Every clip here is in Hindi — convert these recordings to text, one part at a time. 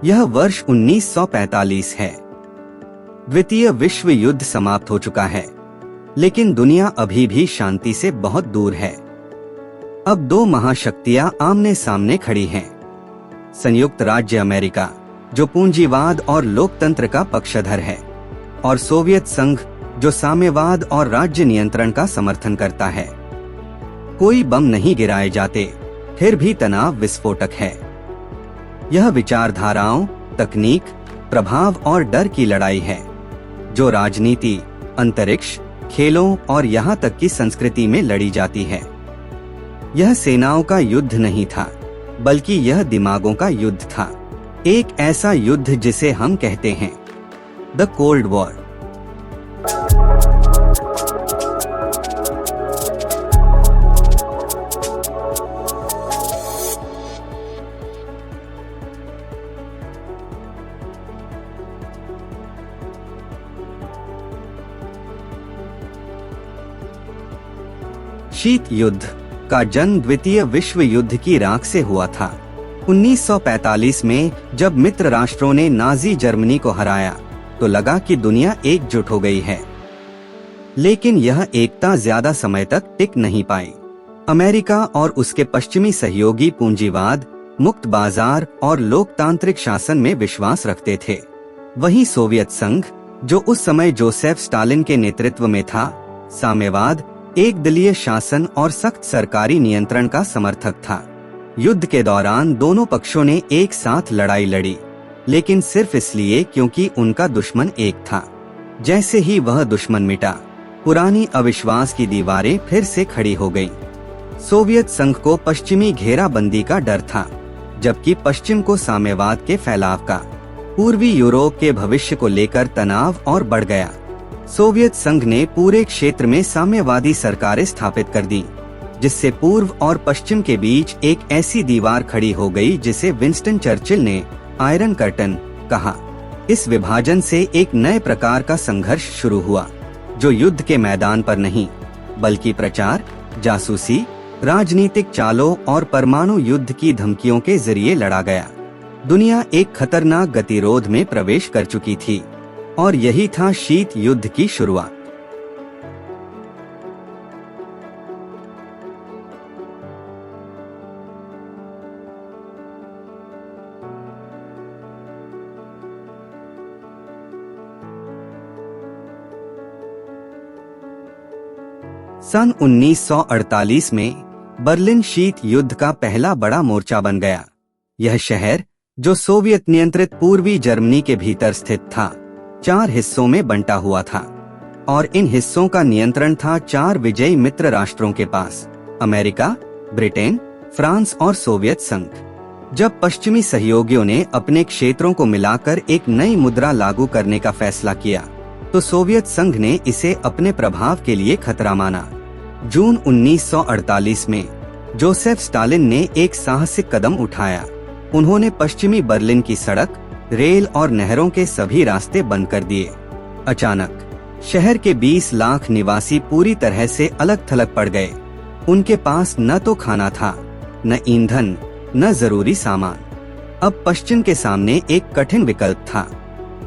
यह वर्ष 1945 है। द्वितीय विश्व युद्ध समाप्त हो चुका है, लेकिन दुनिया अभी भी शांति से बहुत दूर है। अब दो महाशक्तियां आमने सामने खड़ी हैं। संयुक्त राज्य अमेरिका, जो पूंजीवाद और लोकतंत्र का पक्षधर है, और सोवियत संघ, जो साम्यवाद और राज्य नियंत्रण का समर्थन करता है। कोई बम नहीं गिराए जाते, फिर भी तनाव विस्फोटक है। यह विचारधाराओं, तकनीक, प्रभाव और डर की लड़ाई है, जो राजनीति, अंतरिक्ष, खेलों और यहाँ तक कि संस्कृति में लड़ी जाती है। यह सेनाओं का युद्ध नहीं था, बल्कि यह दिमागों का युद्ध था। एक ऐसा युद्ध जिसे हम कहते हैं द कोल्ड वॉर। शीत युद्ध का जन्म द्वितीय विश्व युद्ध की राख से हुआ था। 1945 में जब मित्र राष्ट्रों ने नाजी जर्मनी को हराया, तो लगा कि दुनिया एकजुट हो गई है। लेकिन यह एकता ज्यादा समय तक टिक नहीं पाई। अमेरिका और उसके पश्चिमी सहयोगी पूंजीवाद, मुक्त बाजार और लोकतांत्रिक शासन में विश्वास रखते थे। वहीं सोवियत संघ, जो उस समय जोसेफ स्टालिन के नेतृत्व में था, साम्यवाद, एक दलीय शासन और सख्त सरकारी नियंत्रण का समर्थक था। युद्ध के दौरान दोनों पक्षों ने एक साथ लड़ाई लड़ी, लेकिन सिर्फ इसलिए क्योंकि उनका दुश्मन एक था। जैसे ही वह दुश्मन मिटा, पुरानी अविश्वास की दीवारें फिर से खड़ी हो गईं। सोवियत संघ को पश्चिमी घेराबंदी का डर था, जबकि पश्चिम को साम्यवाद के फैलाव का। पूर्वी यूरोप के भविष्य को लेकर तनाव और बढ़ गया। सोवियत संघ ने पूरे क्षेत्र में साम्यवादी सरकारें स्थापित कर दी, जिससे पूर्व और पश्चिम के बीच एक ऐसी दीवार खड़ी हो गई जिसे विंस्टन चर्चिल ने आयरन कर्टन कहा। इस विभाजन से एक नए प्रकार का संघर्ष शुरू हुआ, जो युद्ध के मैदान पर नहीं, बल्कि प्रचार, जासूसी, राजनीतिक चालों और परमाणु युद्ध की धमकियों के जरिए लड़ा गया। दुनिया एक खतरनाक गतिरोध में प्रवेश कर चुकी थी, और यही था शीत युद्ध की शुरुआत। सन 1948 में बर्लिन शीत युद्ध का पहला बड़ा मोर्चा बन गया। यह शहर, जो सोवियत नियंत्रित पूर्वी जर्मनी के भीतर स्थित था, 4 हिस्सों में बंटा हुआ था, और इन हिस्सों का नियंत्रण था 4 विजयी मित्र राष्ट्रों के पास: अमेरिका, ब्रिटेन, फ्रांस और सोवियत संघ। जब पश्चिमी सहयोगियों ने अपने क्षेत्रों को मिलाकर एक नई मुद्रा लागू करने का फैसला किया, तो सोवियत संघ ने इसे अपने प्रभाव के लिए खतरा माना। जून 1948 में जोसेफ स्टालिन ने एक साहसिक कदम उठाया। उन्होंने पश्चिमी बर्लिन की सड़क, रेल और नहरों के सभी रास्ते बंद कर दिए। अचानक शहर के 20 लाख निवासी पूरी तरह से अलग थलग पड़ गए। उनके पास न तो खाना था, न ईंधन, न जरूरी सामान। अब पश्चिम के सामने एक कठिन विकल्प था,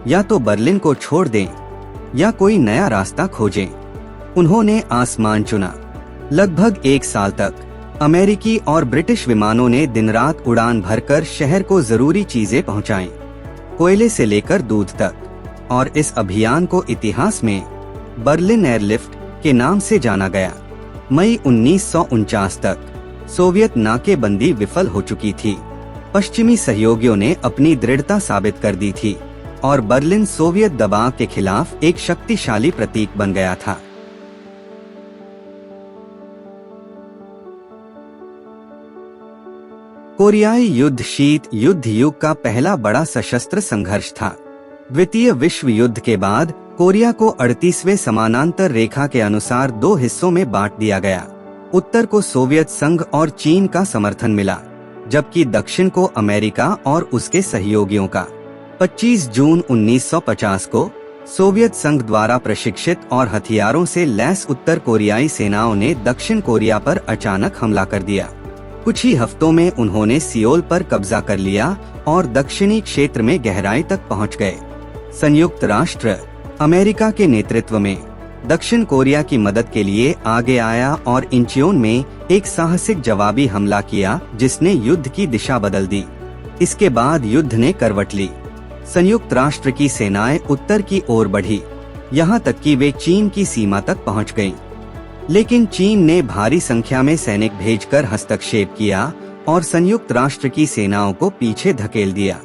या तो बर्लिन को छोड़ दें या कोई नया रास्ता खोजें। उन्होंने आसमान चुना। लगभग 1 साल तक अमेरिकी और ब्रिटिश विमानों ने दिन रात उड़ान भरकर शहर को जरूरी चीजें पहुंचाईं, कोयले से लेकर दूध तक। और इस अभियान को इतिहास में बर्लिन एयरलिफ्ट के नाम से जाना गया। मई 1949 तक सोवियत नाकेबंदी विफल हो चुकी थी। पश्चिमी सहयोगियों ने अपनी दृढ़ता साबित कर दी थी, और बर्लिन सोवियत दबाव के खिलाफ एक शक्तिशाली प्रतीक बन गया था। कोरियाई युद्ध शीत युद्ध युग का पहला बड़ा सशस्त्र संघर्ष था। द्वितीय विश्व युद्ध के बाद कोरिया को 38वें समानांतर रेखा के अनुसार 2 हिस्सों में बांट दिया गया। उत्तर को सोवियत संघ और चीन का समर्थन मिला, जबकि दक्षिण को अमेरिका और उसके सहयोगियों का। 25 जून 1950 को सोवियत संघ द्वारा प्रशिक्षित और हथियारों से लैस उत्तर कोरियाई सेनाओं ने दक्षिण कोरिया पर अचानक हमला कर दिया। कुछ ही हफ्तों में उन्होंने सियोल पर कब्जा कर लिया और दक्षिणी क्षेत्र में गहराई तक पहुंच गए। संयुक्त राष्ट्र अमेरिका के नेतृत्व में दक्षिण कोरिया की मदद के लिए आगे आया और इंचियोन में एक साहसिक जवाबी हमला किया, जिसने युद्ध की दिशा बदल दी। इसके बाद युद्ध ने करवट ली। संयुक्त राष्ट्र की सेनाएं उत्तर की ओर बढ़ी, यहाँ तक कि वे चीन की सीमा तक पहुँच गईं। लेकिन चीन ने भारी संख्या में सैनिक भेजकर हस्तक्षेप किया और संयुक्त राष्ट्र की सेनाओं को पीछे धकेल दिया।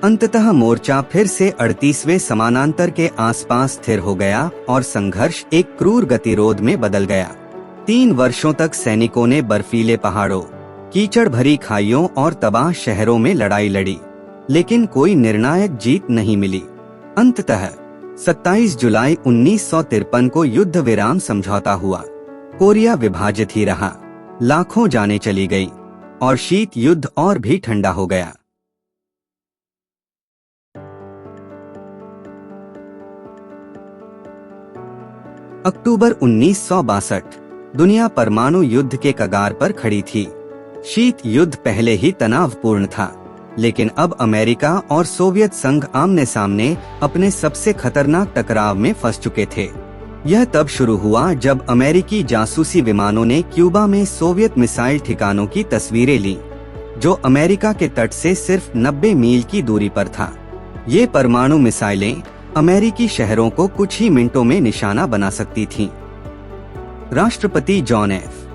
अंततः मोर्चा फिर से 38वें समानांतर के आसपास स्थिर हो गया और संघर्ष एक क्रूर गतिरोध में बदल गया। 3 वर्षों तक सैनिकों ने बर्फीले पहाड़ों, कीचड़ भरी खाइयों और तबाह शहरों में लड़ाई लड़ी, लेकिन कोई निर्णायक जीत नहीं मिली। अंततः 27 जुलाई 1953 को युद्ध विराम समझौता हुआ। कोरिया विभाजित ही रहा, लाखों जानें चली गई और शीत युद्ध और भी ठंडा हो गया। अक्टूबर 1962, दुनिया परमाणु युद्ध के कगार पर खड़ी थी। शीत युद्ध पहले ही तनावपूर्ण था, लेकिन अब अमेरिका और सोवियत संघ आमने सामने अपने सबसे खतरनाक टकराव में फंस चुके थे। यह तब शुरू हुआ जब अमेरिकी जासूसी विमानों ने क्यूबा में सोवियत मिसाइल ठिकानों की तस्वीरें लीं, जो अमेरिका के तट से सिर्फ 90 मील की दूरी पर था। ये परमाणु मिसाइलें अमेरिकी शहरों को कुछ ही मिनटों में निशाना बना सकती थीं। राष्ट्रपति जॉन एफ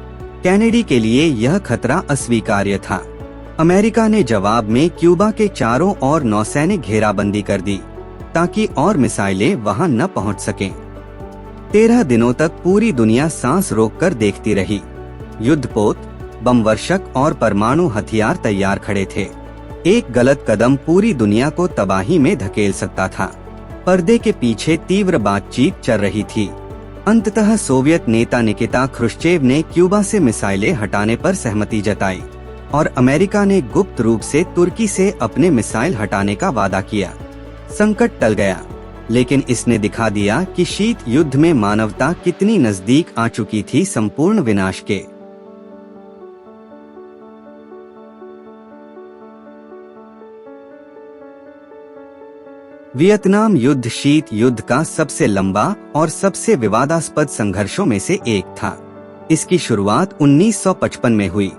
कैनेडी के लिए यह खतरा अस्वीकार्य था। अमेरिका ने जवाब में क्यूबा के चारों ओर नौसैनिक घेराबंदी कर दी, ताकि और मिसाइलें वहां न पहुंच सकें। 13 दिनों तक पूरी दुनिया सांस रोककर देखती रही। युद्धपोत, बमवर्षक और परमाणु हथियार तैयार खड़े थे। एक गलत कदम पूरी दुनिया को तबाही में धकेल सकता था। पर्दे के पीछे तीव्र बातचीत चल रही थी। अंततः सोवियत नेता निकिता ख्रुश्चेव ने क्यूबा से मिसाइलें हटाने पर सहमति जताई और अमेरिका ने गुप्त रूप से तुर्की से अपने मिसाइल हटाने का वादा किया। संकट टल गया, लेकिन इसने दिखा दिया कि शीत युद्ध में मानवता कितनी नजदीक आ चुकी थी संपूर्ण विनाश के। वियतनाम युद्ध शीत युद्ध का सबसे लंबा और सबसे विवादास्पद संघर्षों में से एक था। इसकी शुरुआत 1955 में हुई,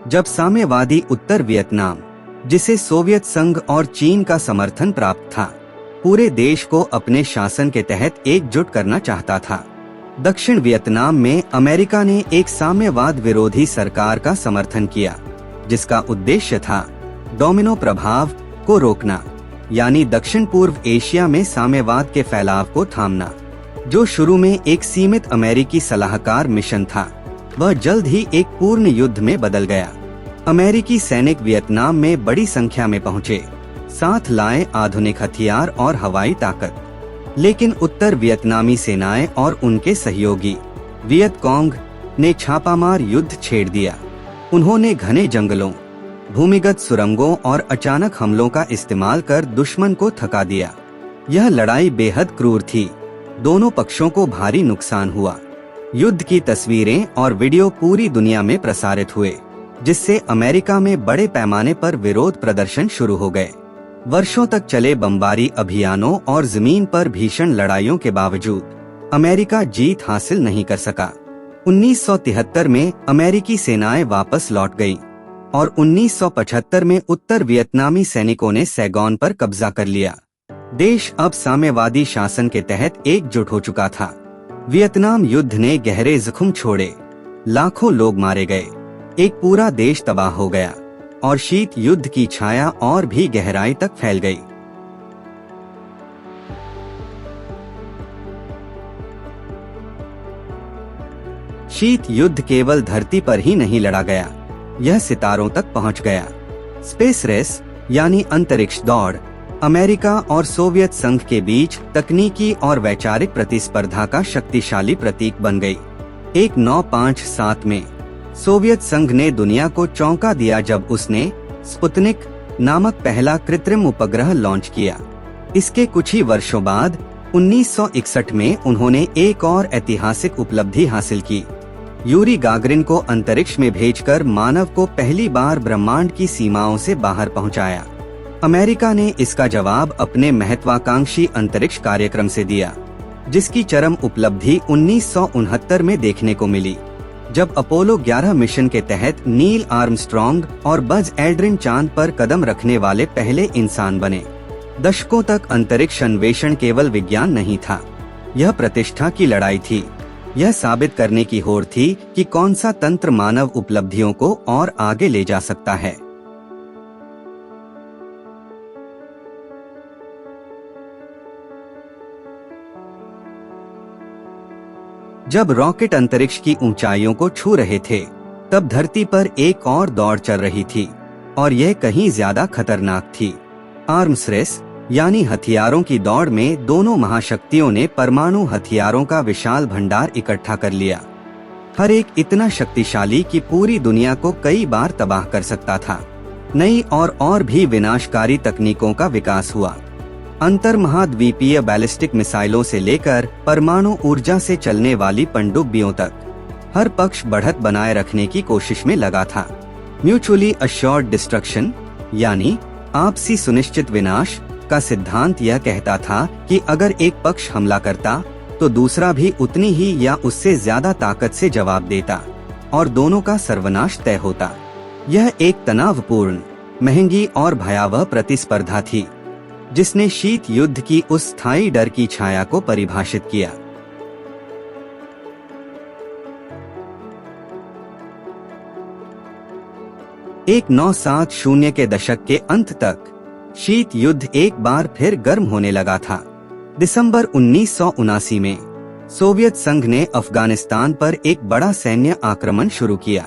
जब साम्यवादी उत्तर वियतनाम, जिसे सोवियत संघ और चीन का समर्थन प्राप्त था, पूरे देश को अपने शासन के तहत एकजुट करना चाहता था। दक्षिण वियतनाम में अमेरिका ने एक साम्यवाद विरोधी सरकार का समर्थन किया, जिसका उद्देश्य था डोमिनो प्रभाव को रोकना, यानी दक्षिण पूर्व एशिया में साम्यवाद के फैलाव को थामना। जो शुरू में एक सीमित अमेरिकी सलाहकार मिशन था, वह जल्द ही एक पूर्ण युद्ध में बदल गया। अमेरिकी सैनिक वियतनाम में बड़ी संख्या में पहुंचे, साथ लाए आधुनिक हथियार और हवाई ताकत। लेकिन उत्तर वियतनामी सेनाएं और उनके सहयोगी वियतकॉन्ग ने छापामार युद्ध छेड़ दिया। उन्होंने घने जंगलों, भूमिगत सुरंगों और अचानक हमलों का इस्तेमाल कर दुश्मन को थका दिया। यह लड़ाई बेहद क्रूर थी। दोनों पक्षों को भारी नुकसान हुआ। युद्ध की तस्वीरें और वीडियो पूरी दुनिया में प्रसारित हुए, जिससे अमेरिका में बड़े पैमाने पर विरोध प्रदर्शन शुरू हो गए। वर्षों तक चले बमबारी अभियानों और जमीन पर भीषण लड़ाइयों के बावजूद अमेरिका जीत हासिल नहीं कर सका। 1973 में अमेरिकी सेनाएं वापस लौट गईं और 1975 में उत्तर वियतनामी सैनिकों ने सैगोन पर कब्जा कर लिया। देश अब साम्यवादी शासन के तहत एकजुट हो चुका था। वियतनाम युद्ध ने गहरे जख्म छोड़े, लाखों लोग मारे गए, एक पूरा देश तबाह हो गया और शीत युद्ध की छाया और भी गहराई तक फैल गई। शीत युद्ध केवल धरती पर ही नहीं लड़ा गया, यह सितारों तक पहुंच गया। स्पेस रेस यानी अंतरिक्ष दौड़ अमेरिका और सोवियत संघ के बीच तकनीकी और वैचारिक प्रतिस्पर्धा का शक्तिशाली प्रतीक बन गई। 1957 में सोवियत संघ ने दुनिया को चौंका दिया जब उसने स्पुतनिक नामक पहला कृत्रिम उपग्रह लॉन्च किया। इसके कुछ ही वर्षों बाद 1961 में उन्होंने एक और ऐतिहासिक उपलब्धि हासिल की, यूरी गागरिन को अंतरिक्ष में भेजकर मानव को पहली बार ब्रह्मांड की सीमाओं से बाहर पहुंचाया। अमेरिका ने इसका जवाब अपने महत्वाकांक्षी अंतरिक्ष कार्यक्रम से दिया, जिसकी चरम उपलब्धि 1969 में देखने को मिली, जब अपोलो 11 मिशन के तहत नील आर्मस्ट्रॉन्ग और बज एल्ड्रिन चांद पर कदम रखने वाले पहले इंसान बने। दशकों तक अंतरिक्ष अन्वेषण केवल विज्ञान नहीं था, यह प्रतिष्ठा की लड़ाई थी। यह साबित करने की होड़ थी कि कौन सा तंत्र मानव उपलब्धियों को और आगे ले जा सकता है। जब रॉकेट अंतरिक्ष की ऊंचाइयों को छू रहे थे, तब धरती पर एक और दौड़ चल रही थी, और यह कहीं ज्यादा खतरनाक थी। आर्म्स रेस यानी हथियारों की दौड़ में दोनों महाशक्तियों ने परमाणु हथियारों का विशाल भंडार इकट्ठा कर लिया, हर एक इतना शक्तिशाली कि पूरी दुनिया को कई बार तबाह कर सकता था। नई और भी विनाशकारी तकनीकों का विकास हुआ। अंतर्महाद्वीपीय बैलिस्टिक मिसाइलों से लेकर परमाणु ऊर्जा से चलने वाली पनडुब्बियों तक, हर पक्ष बढ़त बनाए रखने की कोशिश में लगा था। म्यूचुअली अश्योर्ड डिस्ट्रक्शन यानी आपसी सुनिश्चित विनाश का सिद्धांत यह कहता था कि अगर एक पक्ष हमला करता तो दूसरा भी उतनी ही या उससे ज्यादा ताकत से जवाब देता और दोनों का सर्वनाश तय होता। यह एक तनावपूर्ण, महंगी और भयावह प्रतिस्पर्धा थी, जिसने शीत युद्ध की उस स्थायी डर की छाया को परिभाषित किया। एक 1970 के दशक के अंत तक शीत युद्ध एक बार फिर गर्म होने लगा था। दिसंबर 1979 में सोवियत संघ ने अफगानिस्तान पर एक बड़ा सैन्य आक्रमण शुरू किया।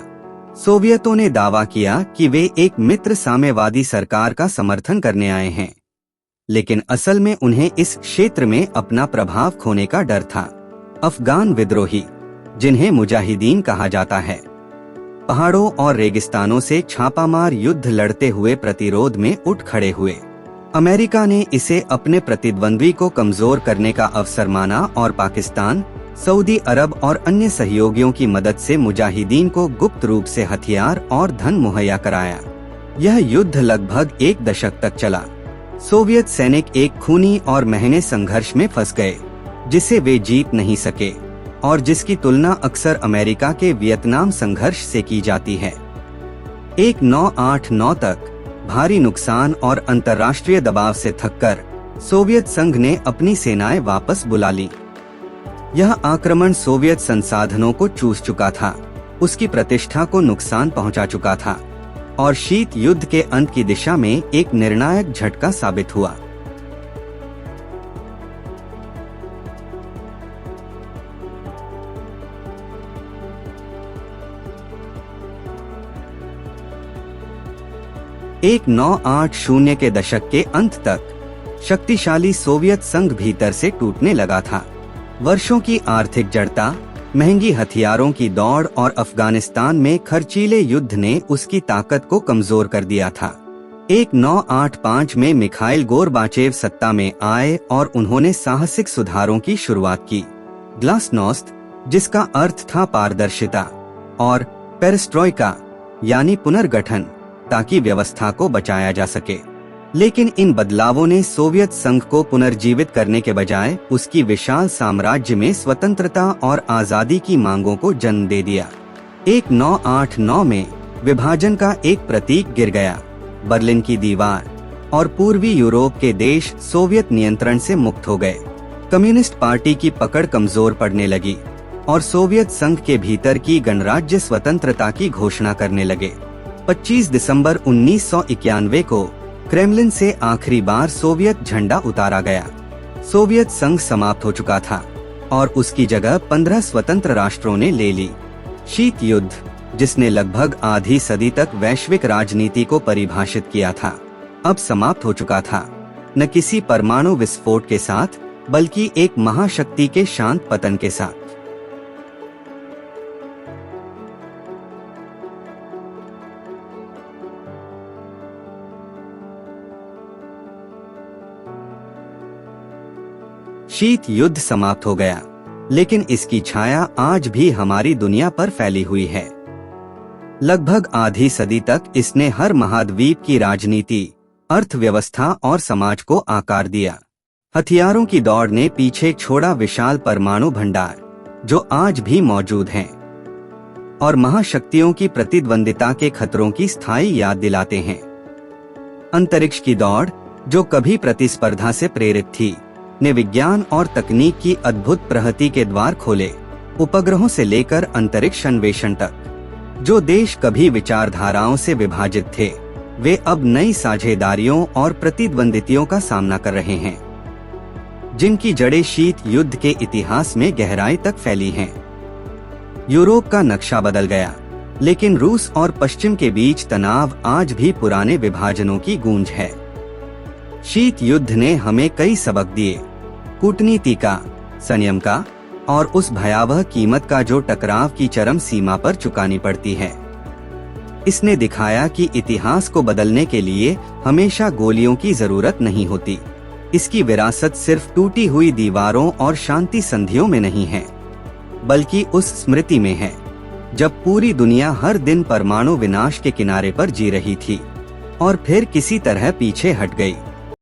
सोवियतों ने दावा किया कि वे एक मित्र साम्यवादी सरकार का समर्थन करने आए हैं, लेकिन असल में उन्हें इस क्षेत्र में अपना प्रभाव खोने का डर था। अफगान विद्रोही, जिन्हें मुजाहिदीन कहा जाता है, पहाड़ों और रेगिस्तानों से छापामार युद्ध लड़ते हुए प्रतिरोध में उठ खड़े हुए। अमेरिका ने इसे अपने प्रतिद्वंद्वी को कमजोर करने का अवसर माना और पाकिस्तान, सऊदी अरब और अन्य सहयोगियों की मदद से मुजाहिदीन को गुप्त रूप से हथियार और धन मुहैया कराया। यह युद्ध लगभग एक दशक तक चला। सोवियत सैनिक एक खूनी और महंगे संघर्ष में फंस गए, जिसे वे जीत नहीं सके और जिसकी तुलना अक्सर अमेरिका के वियतनाम संघर्ष से की जाती है। 1989 तक भारी नुकसान और अंतर्राष्ट्रीय दबाव से थककर सोवियत संघ ने अपनी सेनाएं वापस बुला ली। यह आक्रमण सोवियत संसाधनों को चूस चुका था, उसकी प्रतिष्ठा को नुकसान पहुंचा चुका था और शीत युद्ध के अंत की दिशा में एक निर्णायक झटका साबित हुआ। एक 1980 के दशक के अंत तक शक्तिशाली सोवियत संघ भीतर से टूटने लगा था। वर्षों की आर्थिक जड़ता, महंगी हथियारों की दौड़ और अफगानिस्तान में खर्चीले युद्ध ने उसकी ताकत को कमजोर कर दिया था। 1985 में मिखाइल गोरबाचेव सत्ता में आए और उन्होंने साहसिक सुधारों की शुरुआत की। ग्लासनोस्त, जिसका अर्थ था पारदर्शिता, और पेरेस्ट्रोइका यानी पुनर्गठन, ताकि व्यवस्था को बचाया जा सके। लेकिन इन बदलावों ने सोवियत संघ को पुनर्जीवित करने के बजाय उसकी विशाल साम्राज्य में स्वतंत्रता और आजादी की मांगों को जन्म दे दिया। 1989 में विभाजन का एक प्रतीक गिर गया। बर्लिन की दीवार और पूर्वी यूरोप के देश सोवियत नियंत्रण से मुक्त हो गए। कम्युनिस्ट पार्टी की पकड़ कमजोर पड़ने लगी और सोवियत संघ के भीतर की गणराज्य स्वतंत्रता की घोषणा करने लगे। 25 दिसंबर 1991 को क्रेमलिन से आखिरी बार सोवियत झंडा उतारा गया। सोवियत संघ समाप्त हो चुका था और उसकी जगह 15 स्वतंत्र राष्ट्रों ने ले ली। शीत युद्ध, जिसने लगभग आधी सदी तक वैश्विक राजनीति को परिभाषित किया था, अब समाप्त हो चुका था, न किसी परमाणु विस्फोट के साथ बल्कि एक महाशक्ति के शांत पतन के साथ। शीत युद्ध समाप्त हो गया, लेकिन इसकी छाया आज भी हमारी दुनिया पर फैली हुई है। लगभग आधी सदी तक इसने हर महाद्वीप की राजनीति, अर्थव्यवस्था और समाज को आकार दिया। हथियारों की दौड़ ने पीछे छोड़ा विशाल परमाणु भंडार, जो आज भी मौजूद हैं, और महाशक्तियों की प्रतिद्वंदिता के खतरों की स्थायी याद दिलाते हैं। अंतरिक्ष की दौड़, जो कभी प्रतिस्पर्धा से प्रेरित थी, ने विज्ञान और तकनीक की अद्भुत प्रगति के द्वार खोले। उपग्रहों से लेकर अंतरिक्ष अन्वेषण तक, जो देश कभी विचारधाराओं से विभाजित थे, वे अब नई साझेदारियों और प्रतिद्वंदितियों का सामना कर रहे हैं, जिनकी जड़ें शीत युद्ध के इतिहास में गहराई तक फैली हैं। यूरोप का नक्शा बदल गया, लेकिन रूस और पश्चिम के बीच तनाव आज भी पुराने विभाजनों की गूंज है। शीत युद्ध ने हमें कई सबक दिए, कूटनीति का, संयम का, और उस भयावह कीमत का जो टकराव की चरम सीमा पर चुकानी पड़ती है। इसने दिखाया कि इतिहास को बदलने के लिए हमेशा गोलियों की जरूरत नहीं होती। इसकी विरासत सिर्फ टूटी हुई दीवारों और शांति संधियों में नहीं है, बल्कि उस स्मृति में है जब पूरी दुनिया हर दिन परमाणु विनाश के किनारे पर जी रही थी और फिर किसी तरह पीछे हट गई।